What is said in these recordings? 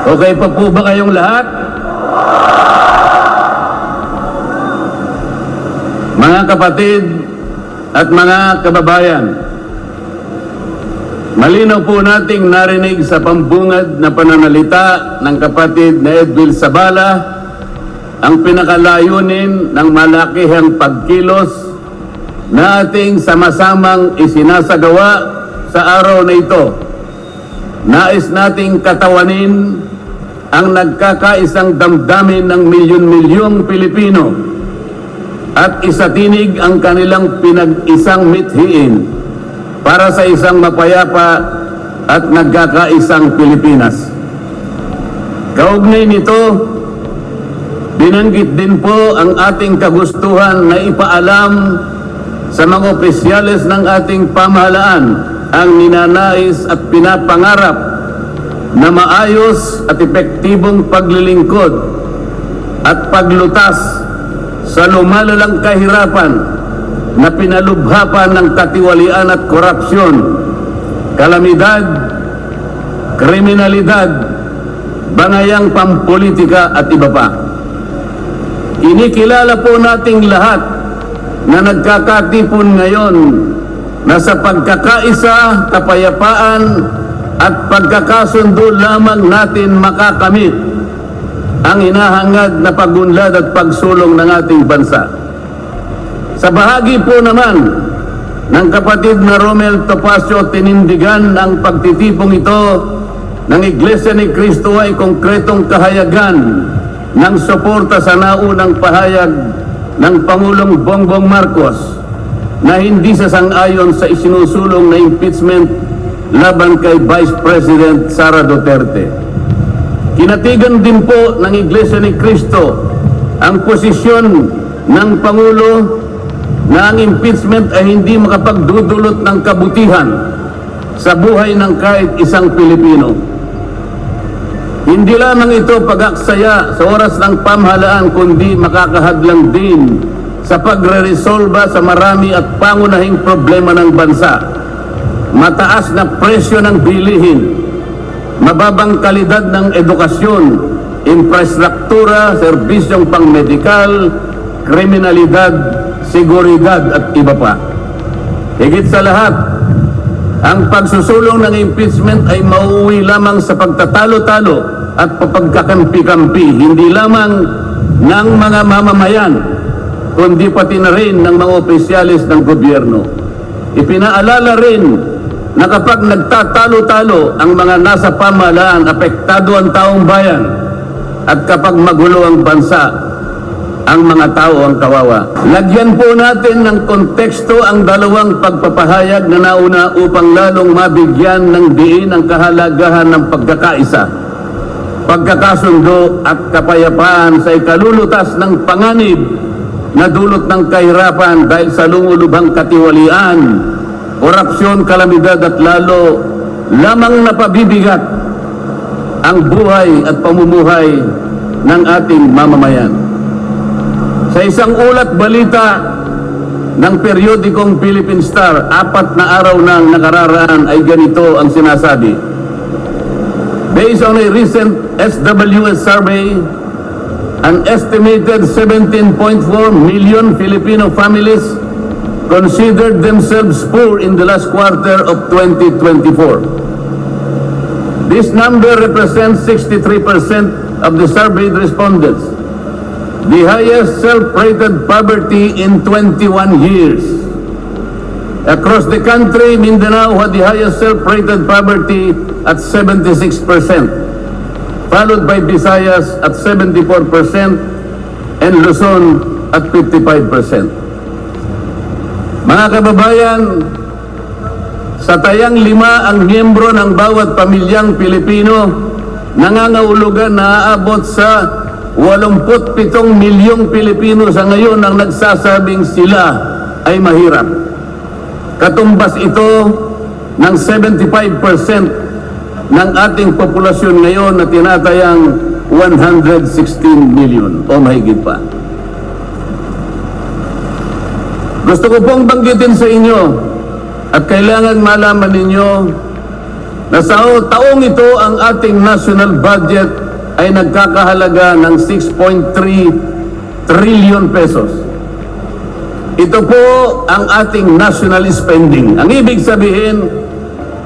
Okay pa po ba kayong lahat? Mga kapatid at mga kababayan, malinaw po nating narinig sa pambungad na pananalita ng kapatid na Edwil Sabala ang pinakalayunin ng malakihang pagkilos na ating sama-samang isinasagawa sa araw na ito. Nais nating katawanin ang nagkakaisang damdamin ng milyon-milyong Pilipino at isatinig ang kanilang pinag-isang mithiin para sa isang mapayapa at nagkakaisang Pilipinas. Kaugnay nito, binanggit din po ang ating kagustuhan na ipaalam sa mga opisyales ng ating pamahalaan ang ninanais at pinapangarap na maayos at epektibong paglilingkod at paglutas sa lumalalang kahirapan na pinalubha pa ng katiwalian at korupsyon, kalamidad, kriminalidad, bangayang pampolitika at iba pa. Kinikilala po nating lahat na nagkakatipon ngayon na sa pagkakaisa, kapayapaan at pagkakasundo lamang natin makakamit ang hinahangad na pagunlad at pagsulong ng ating bansa. Sa bahagi po naman ng kapatid na Romel Topacio, tinindigan ang pagtitipong ito ng Iglesia ni Cristo ay konkretong kahayagan ng suporta sa naunang pahayag ng Pangulong Bongbong Marcos na hindi sasang-ayon sa isinusulong na impeachment laban kay Vice President Sara Duterte. Kinatigan din po ng Iglesia ni Cristo ang posisyon ng Pangulo na ang impeachment ay hindi makapagdudulot ng kabutihan sa buhay ng kahit isang Pilipino. Hindi lamang ito pag-aksaya sa oras ng pamahalaan, kundi makakahadlang din sa pagre-resolba sa marami at pangunahing problema ng bansa. Mataas na presyo ng bilihin, mababang kalidad ng edukasyon, infrastruktura, serbisyong pangmedikal, kriminalidad, seguridad at iba pa. Higit sa lahat, ang pagsusulong ng impeachment ay mauuwi lamang sa pagtatalo-talo at papagkakampi-kampi, hindi lamang ng mga mamamayan, kundi pati na rin ng mga opisyalis ng gobyerno. Ipinaalala rin na kapag nagtatalo-talo ang mga nasa pamahalaan, apektado ang taong bayan, at kapag magulo ang bansa, ang mga tao ang kawawa. Lagyan po natin ng konteksto ang dalawang pagpapahayag na nauna upang lalong mabigyan ng diin ang kahalagahan ng pagkakaisa, pagkakasundo at kapayapaan sa ikalulutas ng panganib na dulot ng kahirapan dahil sa lumulubhang katiwalian, korupsyon, kalamidad at lalo lamang napabibigat ang buhay at pamumuhay ng ating mamamayan. Sa isang ulat balita ng periodikong Philippine Star, 4 na araw nang nakararaan ay ganito ang sinasabi. Based on a recent SWS survey, an estimated 17.4 million Filipino families considered themselves poor in the last quarter of 2024. This number represents 63% of the surveyed respondents, the highest self-rated poverty in 21 years. Across the country, Mindanao had the highest self-rated poverty at 76%, followed by Visayas at 74% and Luzon at 55%. Mga kababayan, sa tayang 5 ang miyembro ng bawat pamilyang Pilipino, nangangahulugan na aabot sa 87 milyong Pilipino sa ngayon ang nagsasabing sila ay mahirap. Katumbas ito ng 75% ng ating populasyon ngayon na tinatayang 116 million o mahigit pa. Gusto ko pong banggitin sa inyo at kailangan malaman ninyo na sa taong ito ang ating national budget ay nagkakahalaga ng 6.3 trillion pesos. Ito po ang ating national spending. Ang ibig sabihin,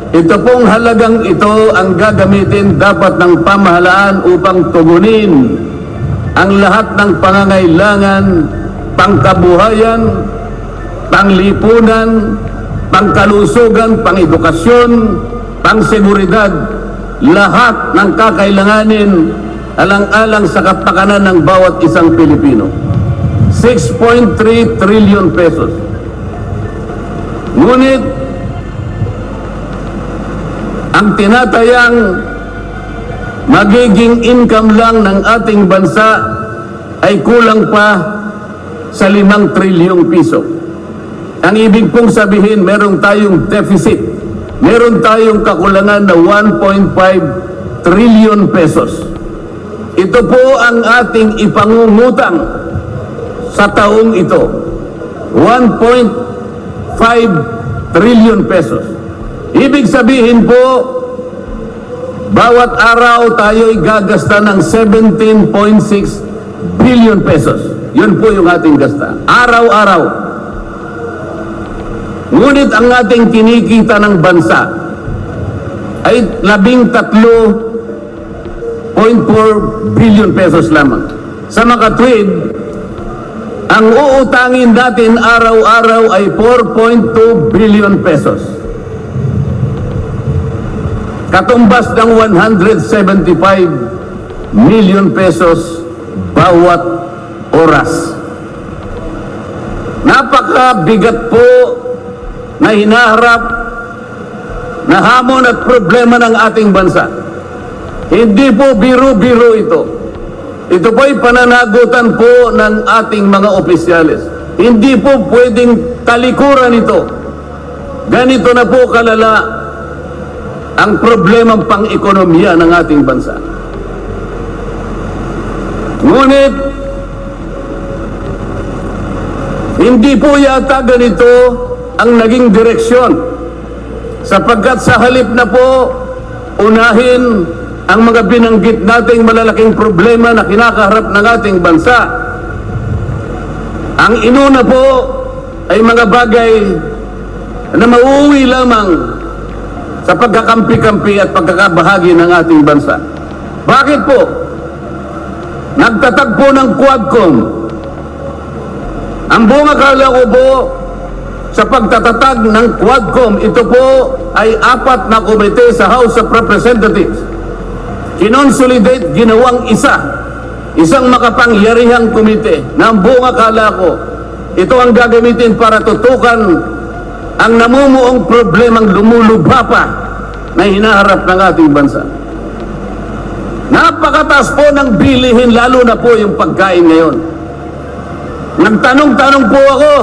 ito pong halagang ito ang gagamitin dapat ng pamahalaan upang tugunin ang lahat ng pangangailangan, pangkabuhayan, panglipunan, pangkalusugan, pangedukasyon, pangseguridad, lahat ng kakailanganin alang-alang sa kapakanan ng bawat isang Pilipino. 6.3 trillion pesos. Ngunit, ang tinatayang magiging income lang ng ating bansa ay kulang pa sa 5 trilyong piso. Ang ibig pong sabihin, meron tayong deficit. Meron tayong kakulangan na 1.5 trillion pesos. Ito po ang ating ipangungutang sa taong ito. 1.5 trillion pesos. Ibig sabihin po, bawat araw tayo'y gagasta ng 17.6 billion pesos. Yun po yung ating gasta. Araw-araw. Ngunit ang ating kinikita ng bansa ay 13.4 billion pesos lamang. Sa makatwid, ang uutangin natin araw-araw ay 4.2 billion pesos. Katumbas ng 175 million pesos bawat oras. Napakabigat po na hinaharap na hamon at problema ng ating bansa. Hindi po biro-biro ito. Ito po ay pananagutan po ng ating mga opisyales. Hindi po pwedeng talikuran ito. Ganito na po kalala ang problemang pang-ekonomiya ng ating bansa. Ngunit, hindi po yata ganito ang naging direksyon, sapagkat sa halip na po unahin ang mga binanggit nating malalaking problema na kinakaharap ng ating bansa, ang inuna po ay mga bagay na mauuwi lamang sa pagkakampi-kampi at pagkakabahagi ng ating bansa. Bakit po? Nagtatag po ng Quadcom. Ang buong akala ko po sa pagtatatag ng Quadcom, ito po ay 4 na komite sa House of Representatives. Kinonsolidate, ginawang isang makapangyarihang komite na ang buong akala ko, ito ang gagamitin para tutukan ang namumuong problemang lumulubha pa na hinaharap ng ating bansa. Napakataas po ng bilihin, lalo na po yung pagkain ngayon. Nagtanong-tanong po ako,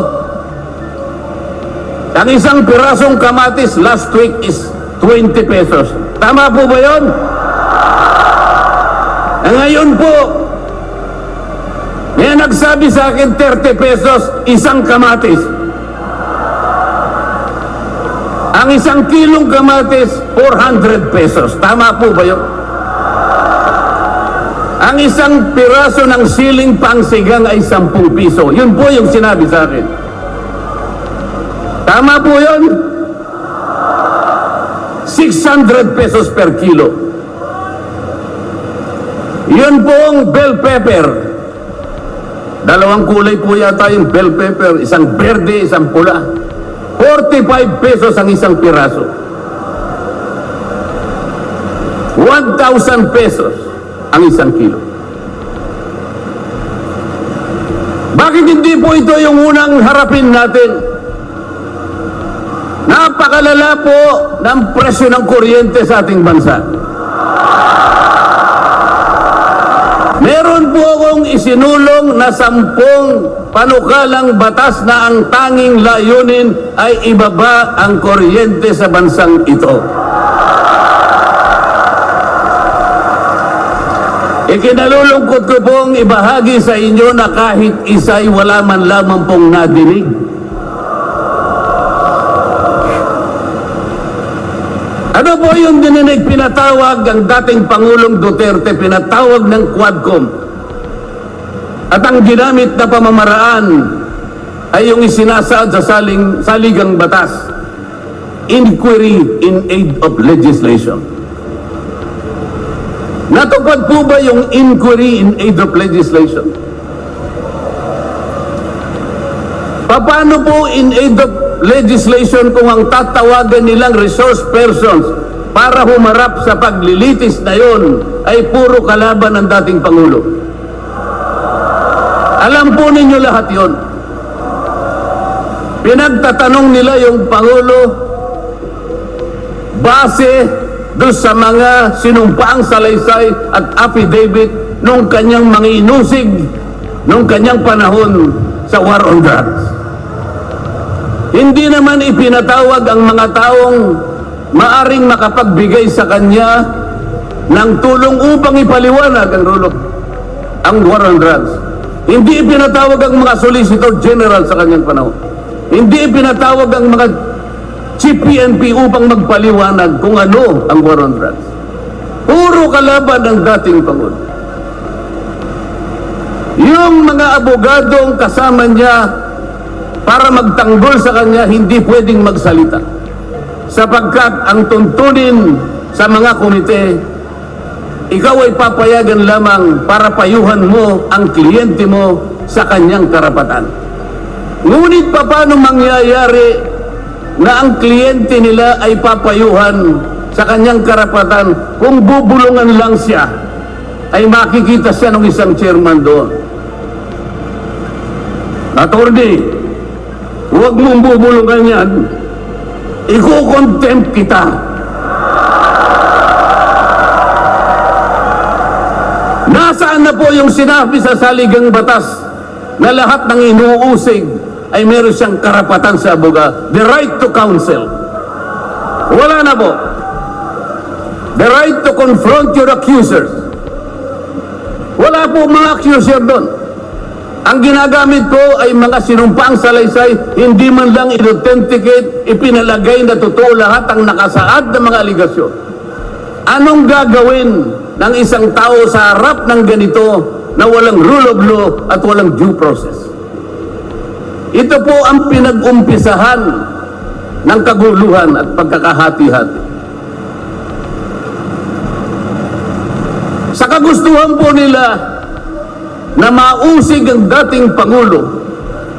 ang isang pirasong kamatis last week is 20 pesos. Tama po ba yun? Ngayon po, may nagsabi sa akin 30 pesos isang kamatis. Ang isang kilong kamatis, 400 pesos. Tama po ba yun? Ang isang piraso ng siling pangsigang ay 10 piso. Yun po yung sinabi sa akin. Tama po yun? 600 pesos per kilo. Yun pong bell pepper. Dalawang kulay po yata yung bell pepper. Isang berde, isang pula. 45 pesos ang isang piraso. 1,000 pesos ang isang kilo. Bakit hindi po ito yung unang harapin natin? Napakalala po ng presyo ng kuryente sa ating bansa. Meron po akong isinulong na 10 panukalang batas na ang tanging layunin ay ibaba ang kuryente sa bansang ito. Ikinalulungkot ko pong ibahagi sa inyo na kahit isa'y wala man lamang pong nadinig. Ano po po yung dininig pinatawag ang dating Pangulong Duterte, pinatawag ng Quadcom. At ang ginamit na pamamaraan ay yung isinasaad sa saligang batas, inquiry in aid of legislation. Natupad po ba yung inquiry in aid of legislation? Paano po in aid of legislation kung ang tatawagan nilang resource persons para humarap sa paglilitis na yon ay puro kalaban ng dating Pangulo? Alam po ninyo lahat yon. Pinagtatanong nila yung Pangulo base doon sa mga sinumpaang salaysay at affidavit nung kanyang mga inusig nung kanyang panahon sa war on drugs. Hindi naman ipinatawag ang mga taong maaring makapagbigay sa kanya ng tulong upang ipaliwanag ang war on drugs. Hindi ipinatawag ang mga Solicitor General sa kanyang panahon. Hindi ipinatawag ang mga Chief PNP upang magpaliwanag kung ano ang war on drugs. Puro kalaban ng dating Pangulo. Yung mga abogadong kasama niya para magtanggol sa kanya, hindi pwedeng magsalita. Sapagkat ang tuntunin sa mga komite, ikaw ay papayagan lamang para payuhan mo ang kliyente mo sa kanyang karapatan. Ngunit paano mangyayari na ang kliyente nila ay papayuhan sa kanyang karapatan kung bubulungan lang siya, ay makikita siya ng isang chairman doon? Attorney, huwag mong bubulungan yan. Iko-contempt kita. Nasaan na po yung sinabi sa saligang batas na lahat ng inuusig ay meron siyang karapatan sa abogado? The right to counsel. Wala na po. The right to confront your accusers. Wala po mga accuser doon. Ang ginagamit ko ay mga sinumpaang salaysay, hindi man lang in-authenticate, ipinalagay na totoo lahat ang nakasaad ng mga aligasyon. Anong gagawin ng isang tao sa harap ng ganito na walang rule of law at walang due process? Ito po ang pinag-umpisahan ng kaguluhan at pagkakahati-hati. Sa kagustuhan po nila na mausig ang dating Pangulo,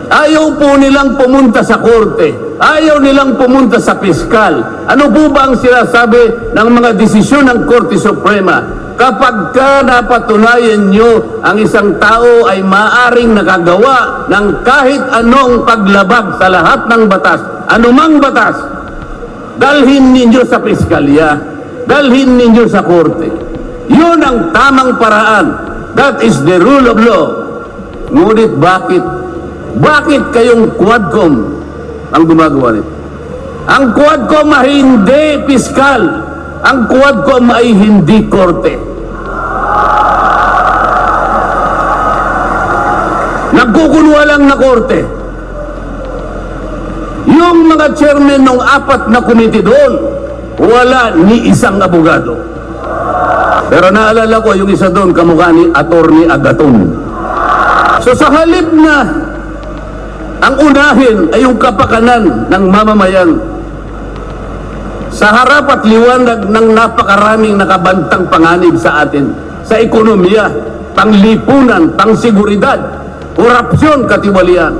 ayaw po nilang pumunta sa korte, ayaw nilang pumunta sa piskal. Ano po ba ang sinasabi ng mga desisyon ng Korte Suprema? Kapag ka napatunayan nyo ang isang tao ay maaring nakagawa ng kahit anong paglabag sa lahat ng batas, anumang batas, dalhin ninyo sa piskalya, dalhin ninyo sa korte. Yun ang tamang paraan. That is the rule of law. Ngunit bakit? Bakit kayong Quadcom ang gumagawa nito? Ang Quadcom ay hindi piskal. Ang Quadcom ay hindi korte. Nagkukunwa lang na korte. Yung mga chairman ng 4 na komite doon, wala ni isang abogado. Pero naalala ko yung isa doon, kamukha ni Attorney Agaton. So sa halip na ang unahin ay yung kapakanan ng mamamayan, sa harap at liwanag ng napakaraming nakabantang panganib sa atin, sa ekonomiya, panglipunan, pangseguridad, korupsyon, katiwalian,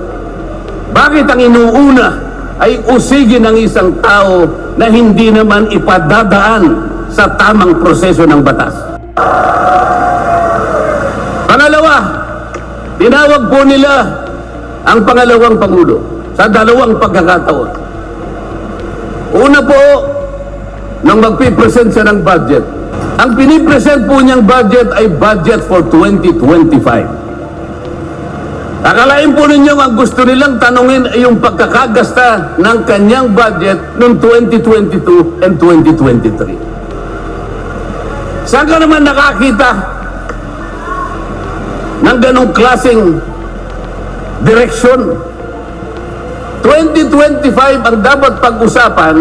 bakit ang inuuna ay usigin ng isang tao na hindi naman ipadadaan sa tamang proseso ng batas? Pangalawa, tinawag po nila ang pangalawang Pangulo sa 2 pagkakataon. Una po, nang magpipresent siya ng budget. Ang pinipresent po niyang budget ay budget for 2025. Akalain po ninyo ang gusto nilang tanungin ay yung pagkakagasta ng kanyang budget noong 2022 and 2023. Saan ka naman nakakita ng ganong klaseng direksyon? 2025 ang dapat pag-usapan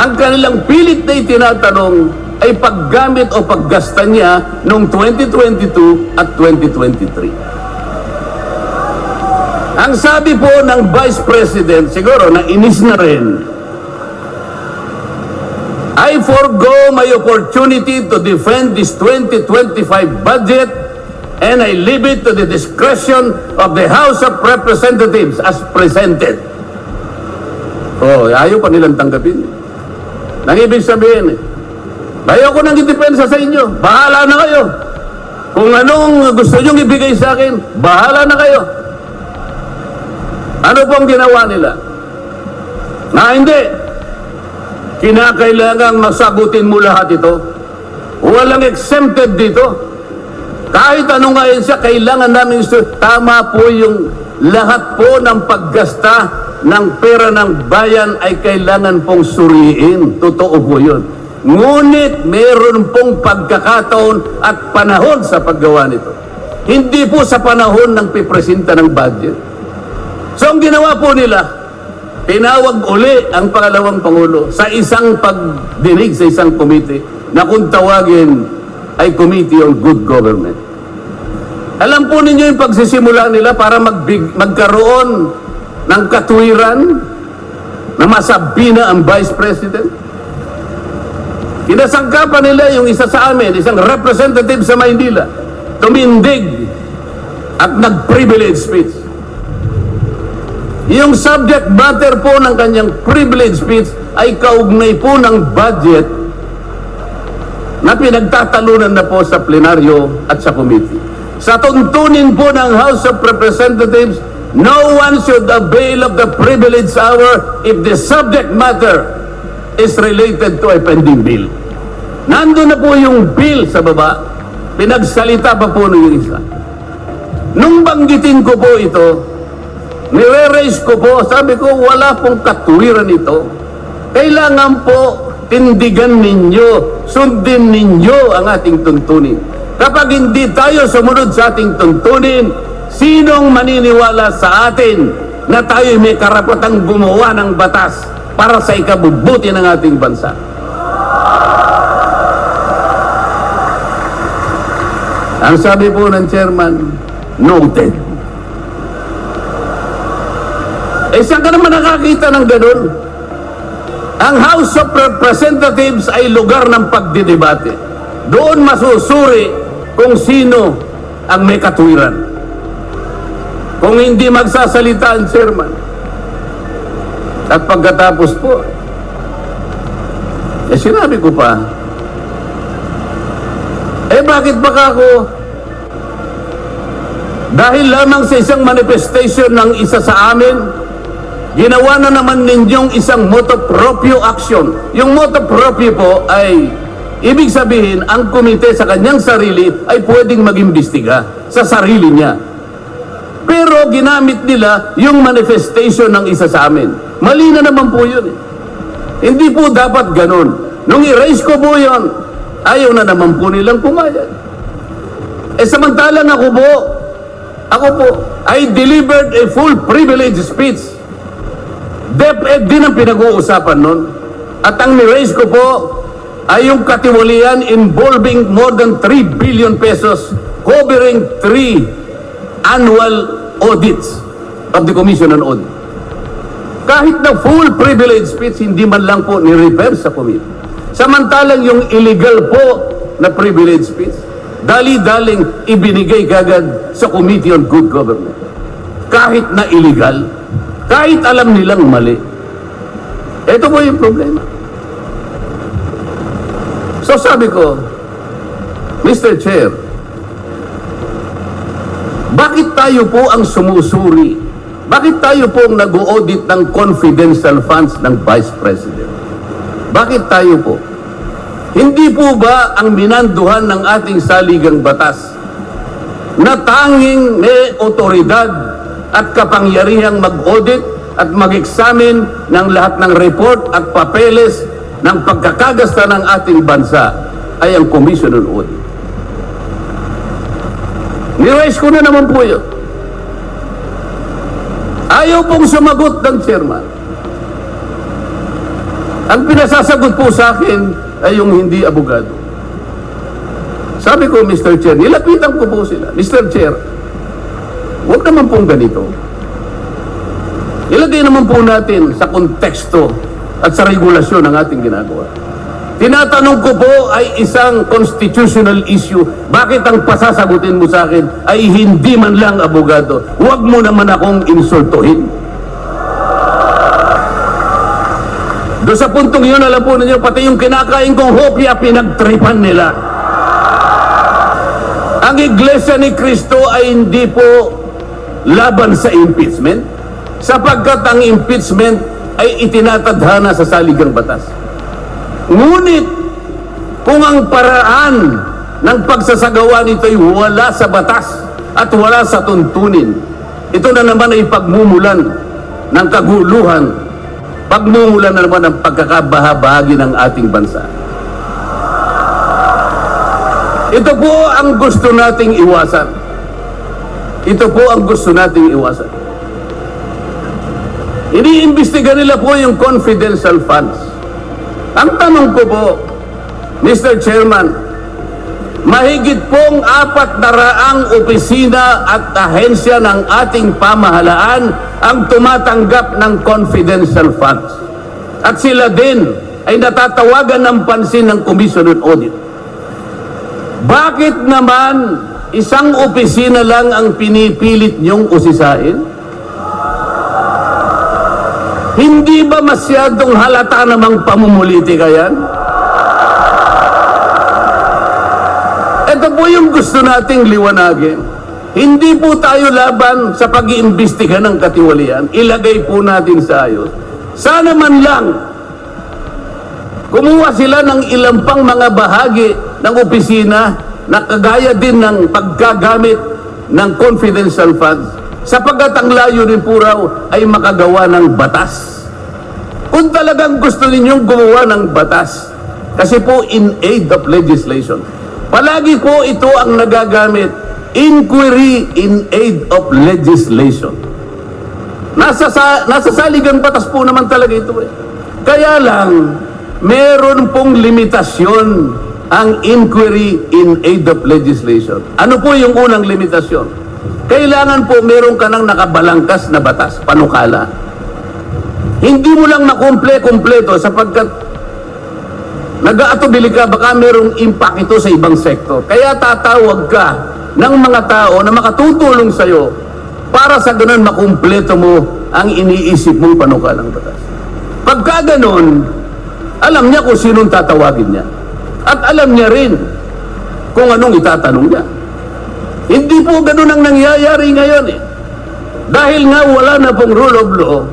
Ang kanilang pilit na itinatanong ay paggamit o paggasta niya noong 2022 at 2023. Ang sabi po ng Vice President, siguro na inis na rin, I forgo my opportunity to defend this 2025 budget and I leave it to the discretion of the House of Representatives as presented. Ayaw pa nilang tanggapin. Nang ibig sabihin, ayoko nang idepensa sa inyo. Bahala na kayo. Kung anong gusto nyong ibigay sa akin, bahala na kayo. Ano pong ginawa nila? Na hindi. Kinakailangang masagutin mo lahat ito. Walang exempted dito. Kahit ano nga yun siya, kailangan namin tama po yung lahat po ng paggasta ng pera ng bayan ay kailangan pong suriin. Totoo po yun. Ngunit meron pong pagkakataon at panahon sa paggawa nito. Hindi po sa panahon ng pipresenta ng budget. So ang ginawa po nila, tinawag uli ang pangalawang Pangulo sa isang pagdinig sa isang committee na kung tawagin ay Committee on Good Government. Alam po ninyo yung pagsisimula nila para magkaroon ng katwiran na masabi na ang Vice President. Kinasangkapan nila yung isa sa amin, isang representative sa Maynila, tumindig at nag-privilege speech. Yung subject matter po ng kanyang privilege speech ay kaugnay po ng budget na pinagtatalunan na po sa plenaryo at sa committee. Sa tuntunin po ng House of Representatives, no one should avail of the privilege hour if the subject matter is related to a pending bill. Nandun na po yung bill sa baba, pinagsalita pa po ng isa. Nung banggitin ko po ito, nire-raise ko po, sabi ko, wala pong katwiran ito. Kailangan po tindigan ninyo, sundin ninyo ang ating tuntunin. Kapag hindi tayo sumunod sa ating tuntunin, sinong maniniwala sa atin na tayo may karapatang gumawa ng batas para sa ikabubuti ng ating bansa? Ang sabi po ng chairman, noted. Saan ka naman nakakita ng ganun? Ang House of Representatives ay lugar ng pagdidebate. Doon masusuri kung sino ang may katwiran. Kung hindi magsasalita ang chairman. At pagkatapos po, sinabi ko pa, bakit baka ako dahil lamang sa isang manifestation ng isa sa amin, ginawa na naman ninyong isang motu proprio action. Yung motu proprio po ay ibig sabihin, ang komite sa kanyang sarili ay pwedeng mag-imbestiga sa sarili niya. Pero ginamit nila yung manifestation ng isa sa amin. Mali na naman po yun. Hindi po dapat ganun. Nung i-raise ko po yun, ayaw na naman po nilang pumayag. Samantalang ako po, I delivered a full privilege speech. DepEd din ang pinag-uusapan nun. At ang ni-raise ko po ay yung katiwalian involving more than 3 billion pesos covering 3 annual audits of the Commission on Audit. Kahit na full privilege speech, hindi man lang po ni-refer sa committee. Samantalang yung illegal po na privilege speech, dali-daling ibinigay kagad sa Committee on Good Government. Kahit na illegal, kahit alam nilang mali. Ito po yung problema. So sabi ko, Mr. Chair, bakit tayo po ang sumusuri? Bakit tayo po ang nag-audit ng confidential funds ng Vice President? Bakit tayo po? Hindi po ba ang minanduhan ng ating saligang batas na tanging may otoridad at kapangyarihang mag-audit at mag-examine ng lahat ng report at papeles ng pagkakagasta ng ating bansa ay ang Commission on Audit? Ni-raise ko na naman po yun. Ayaw pong sumagot ng chairman. Ang pinasasagot po sa akin ay yung hindi abogado. Sabi ko, Mr. Chair, nilapitan ko po sila. Mr. Chair, huwag naman pong ganito. Ilagay naman po natin sa konteksto at sa regulasyon ng ating ginagawa. Tinatanong ko po ay isang constitutional issue. Bakit ang pasasagutin mo sa akin ay hindi man lang abogado? Huwag mo naman akong insultuhin. Doon sa puntong yun, alam po ninyo, pati yung kinakain kong hopya, pinagtripan nila. Ang Iglesia ni Cristo ay hindi po laban sa impeachment, sapagkat ang impeachment ay itinatadhana sa saligang batas. Ngunit, kung ang paraan ng pagsasagawa nito ay wala sa batas at wala sa tuntunin, ito na naman ay pagmumulan ng kaguluhan, pagmumulan na naman ng pagkakabahabahagi ng ating bansa. Ito po ang gusto nating iwasan. Ito po ang gusto nating iwasan. Iniimbestiga nila po yung confidential funds. Ang tanong ko po, Mr. Chairman, mahigit pong 400 opisina at ahensya ng ating pamahalaan ang tumatanggap ng confidential funds. At sila din ay natatawagan ng pansin ng Commission on Audit. Bakit naman isang opisina lang ang pinipilit niyong usisain? Hindi ba masyadong halata namang pamumulitika yan? Ito po yung gusto nating liwanagin. Hindi po tayo laban sa pag-iimbestiga ng katiwalian. Ilagay po natin sa ayos. Sana man lang kumuha sila ng ilang pang mga bahagi ng opisina na kagaya din ng paggagamit ng confidential funds, sapagkat ang layunin po raw ay makagawa ng batas. Kung talagang gusto ninyong gumawa ng batas, kasi po in aid of legislation, palagi po ito ang nagagamit, inquiry in aid of legislation. Nasa saligang batas po naman talaga ito eh. Kaya lang, meron pong limitasyon ang inquiry in aid of legislation. Ano po yung unang limitasyon? Kailangan po meron ka ng nakabalangkas na batas, panukala. Hindi mo lang makumple-kumpleto sapagkat nag-aatubili ka, baka merong impact ito sa ibang sektor. Kaya tatawag ka ng mga tao na makatutulong sa'yo para sa ganun makumpleto mo ang iniisip mong panukalang batas. Pagka ganun, alam niya kung sinong tatawagin niya. At alam niya rin kung anong itatanong niya. Hindi po ganun ang nangyayari ngayon eh. Dahil nga wala na pong rule of law,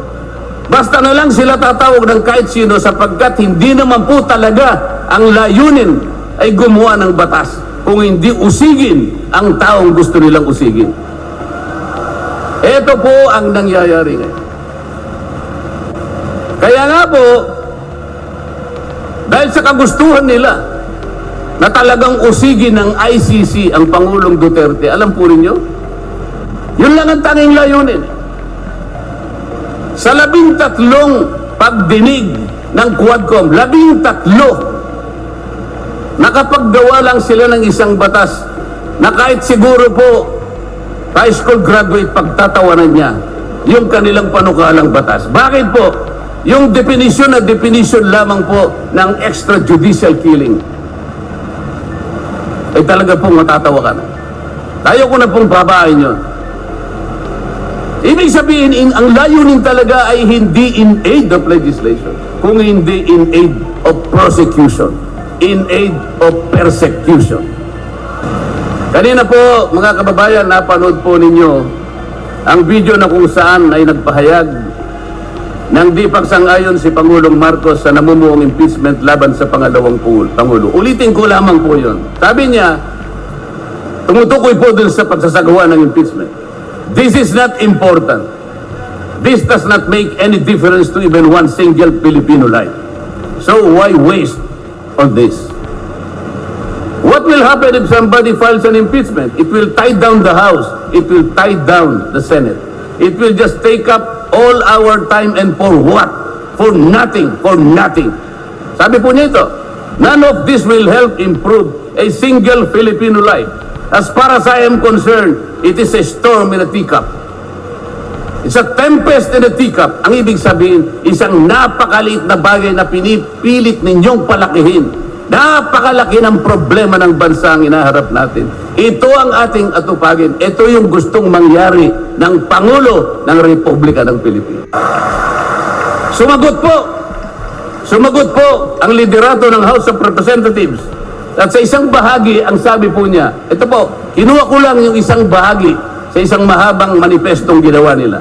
basta na lang sila tatawag ng kahit sino sapagkat hindi naman po talaga ang layunin ay gumawa ng batas kung hindi usigin ang taong gusto nilang usigin. Ito po ang nangyayari ngayon. Kaya nga po, dahil sa kagustuhan nila na talagang usigin ng ICC ang Pangulong Duterte, alam po rin nyo, yun lang ang tanging layunin. Sa 13 pagdinig ng Quadcom, 13, nakapaggawa lang sila ng isang batas na kahit siguro po high school graduate pagtatawanan niya yung kanilang panukalang batas. Bakit po? Yung definition na definition lamang po ng extrajudicial killing ay talaga pong matatawa ka na. Tayo ko na pong babain yun. Ibig sabihin, ang layunin talaga ay hindi in aid of legislation, kung hindi in aid of prosecution, in aid of persecution. Kanina po, mga kababayan, napanood po ninyo ang video na kung saan ay nagpahayag nang di pagsang-ayon si Pangulong Marcos sa namumuong impeachment laban sa pangalawang Pangulo. Ulitin ko lamang po yun. Sabi niya, tumutukoy po dun sa pagsasagawa ng impeachment. This is not important. This does not make any difference to even one single Filipino life. So why waste on this? What will happen if somebody files an impeachment? It will tie down the House. It will tie down the Senate. It will just take up all our time, and for what? For nothing, for nothing. Sabi po niya ito, none of this will help improve a single Filipino life. As far as I am concerned, it is a storm in a teacup. It's a tempest in a teacup. Ang ibig sabihin, isang napakaliit na bagay na pinipilit ninyong palakihin. Napakalaki ng problema ng bansa ang inaharap natin. Ito ang ating atupagin. Ito yung gustong mangyari ng Pangulo ng Republika ng Pilipinas. Sumagot po ang liderato ng House of Representatives. At sa isang bahagi, ang sabi po niya, ito po, kinuha ko lang yung isang bahagi sa isang mahabang manifestong ginawa nila.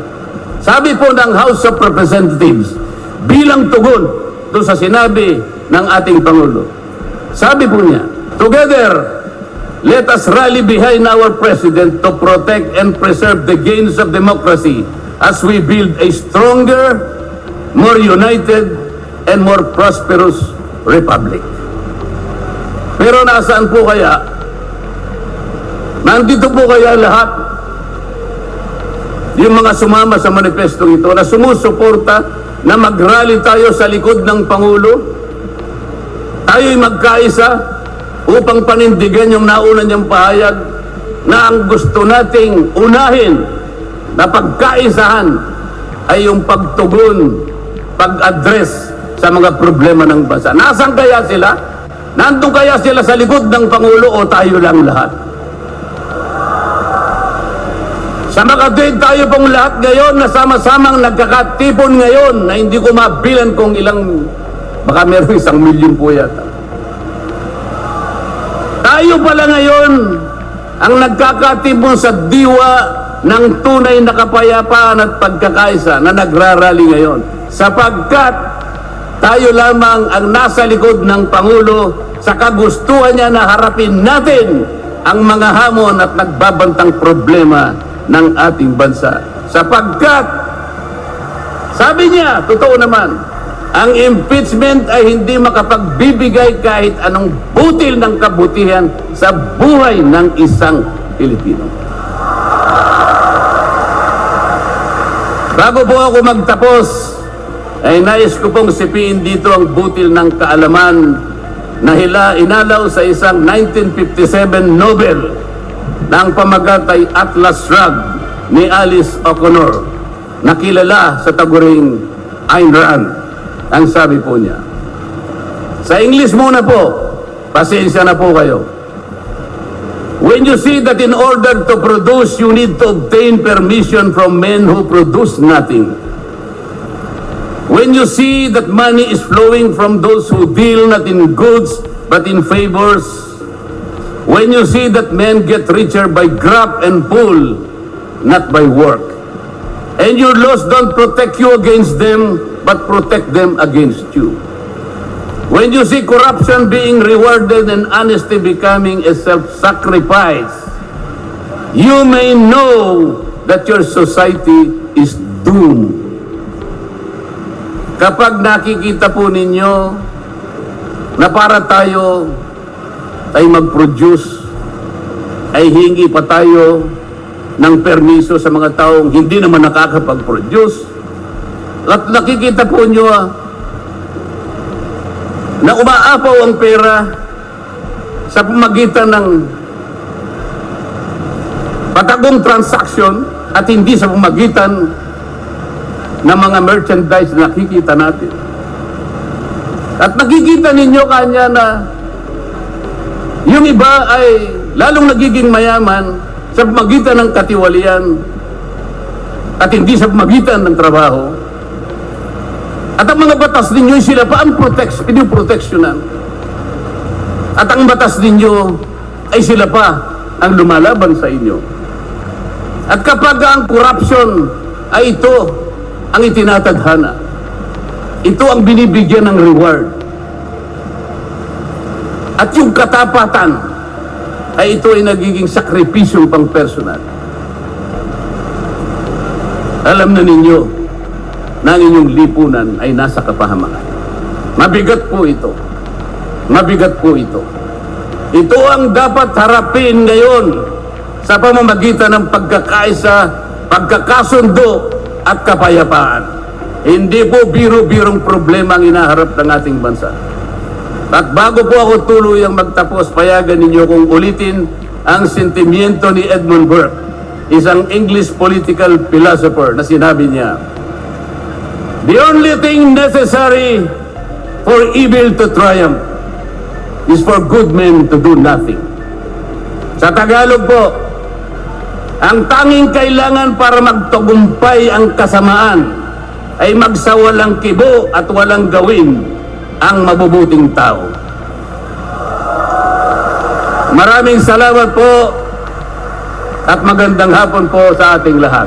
Sabi po ng House of Representatives, bilang tugon doon sa sinabi ng ating Pangulo, sabi po niya, together, let us rally behind our President to protect and preserve the gains of democracy as we build a stronger, more united, and more prosperous republic. Pero nasaan po kaya? Nandito po kaya lahat yung mga sumama sa manifestong ito na sumusuporta na mag-rally tayo sa likod ng Pangulo? Tayo'y magkaisa upang panindigan yung nauna niyang pahayag na ang gusto nating unahin na pagkaisahan ay yung pagtugon, pag-address sa mga problema ng bansa. Nasaan kaya sila? Nandun kaya sila sa likod ng Pangulo o tayo lang lahat? Sa Makati, tayo pong lahat ngayon na sama-samang nagkakatipon ngayon na hindi ko mabilan kung ilang, baka meron 1 milyon po yata. Tayo pala ngayon ang nagkakatipon sa diwa ng tunay na kapayapaan at pagkakaisa na nagrarally ngayon. Sapagkat tayo lamang ang nasa likod ng Pangulo sa kagustuhan niya na harapin natin ang mga hamon at nagbabantang problema ng ating bansa. Sapagkat, sabi niya, totoo naman, ang impeachment ay hindi makapagbibigay kahit anong butil ng kabutihan sa buhay ng isang Pilipino. Bago po ako magtapos, ay nais ko pong sipiin dito ang butil ng kaalaman na inalaw sa isang 1957 Nobel na ang pamagat ay Atlas Shrugged ni Alice O'Connor, na kilala sa taguring Ayn Rand. Ang sabi po niya, sa English muna po, pasensya na po kayo. When you see that in order to produce, you need to obtain permission from men who produce nothing. When you see that money is flowing from those who deal not in goods but in favors, when you see that men get richer by grab and pull, not by work, and your laws don't protect you against them but protect them against you. When you see corruption being rewarded and honesty becoming a self-sacrifice, you may know that your society is doomed. Kapag nakikita po ninyo na para tayo ay mag-produce, ay hingi pa tayo ng permiso sa mga taong hindi naman nakakapag-produce, at nakikita po nyo na umaapaw ang pera sa pamagitan ng patagong transaction at hindi sa pamagitan ng mga merchandise na nakikita natin. At nakikita ninyo kanya na yung iba ay lalong nagiging mayaman sa pamagitan ng katiwalian at hindi sa pamagitan ng trabaho. At ang mga batas ninyo, sila pa ang proteksyonan. At ang batas ninyo ay sila pa ang lumalaban sa inyo. At kapag ang corruption ay ito ang itinatadhana, ito ang binibigyan ng reward, at yung katapatan ay ito ay nagiging sakripisyong pang personal. Alam na ninyo na ang inyong lipunan ay nasa kapahamakan. Mabigat po ito. Mabigat po ito. Ito ang dapat harapin ngayon sa pamamagitan ng pagkakaisa, pagkakasundo at kapayapaan. Hindi po biro-birong problema ang inaharap ng ating bansa. At bago po ako tuluyang magtapos, payagan ninyo kong ulitin ang sentimiento ni Edmund Burke, isang English political philosopher, na sinabi niya, "The only thing necessary for evil to triumph is for good men to do nothing." Sa Tagalog po, ang tanging kailangan para magtagumpay ang kasamaan ay magsawalang kibo at walang gawin ang mabubuting tao. Maraming salamat po at magandang hapon po sa ating lahat.